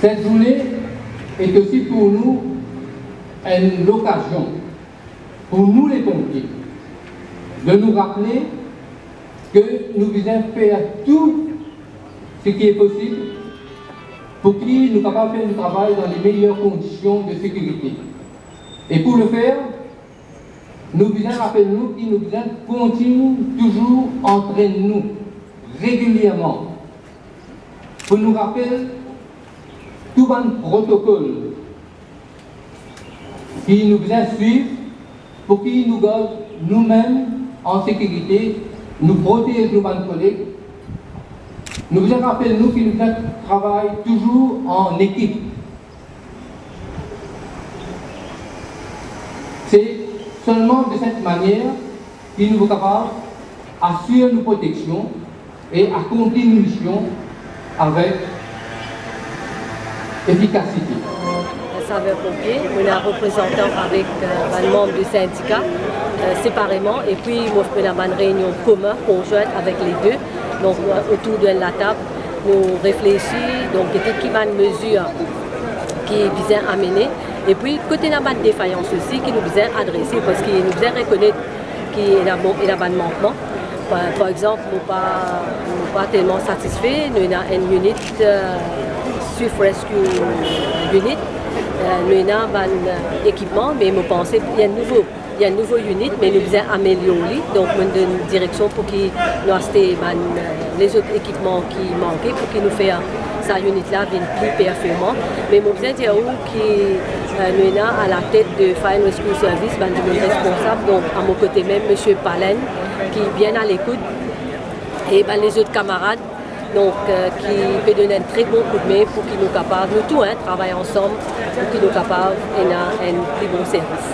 Cette journée est aussi pour nous une occasion, pour nous les pompiers, de nous rappeler que nous devons faire tout ce qui est possible pour qu'ils nous capables de faire du travail dans les meilleures conditions de sécurité. Et pour le faire, nous devons rappeler nous que nous devons continuer toujours entraîner nous régulièrement pour nous rappeler tout un protocole qui nous devons suivre pour qu'il nous garde nous-mêmes en sécurité, nous protège nos collègues. Nous devons rappeler nous que nous devons travailler toujours en équipe. C'est seulement de cette manière que nous sommes capables d'assurer nos protections et accomplir nos missions avec efficacité. Saveurs-pompiers, on est un représentant avec un membre du syndicat séparément et puis on fait une réunion commune, conjointe avec les deux. Donc autour de la table, nous réfléchissons, donc il y a une mesure qui vient amener. Et puis côté de la défaillance aussi qui nous vient adresser parce qu'il nous vient reconnaître qu'il y a un manquement. Par exemple, nous ne sommes pas tellement satisfaits, nous avons une unité Swift Rescue Unit. Nous avons un équipement, mais nous pensons qu'il y a un nouveau unit, mais nous devons améliorer. Donc, nous avons une direction pour qu'il nous achète les autres équipements qui manquaient, pour qu'il nous fasse sa unité-là plus performant. Mais nous devons dire que nous avons à la tête de Fire and Rescue Service, nous sommes responsables, donc à mon côté même, M. Palen, qui est bien à l'écoute, et les autres camarades. Donc, qui peut donner un très bon coup de main pour qu'ils nous capables, nous tous, travailler ensemble pour qu'ils nous capables et un plus bon service.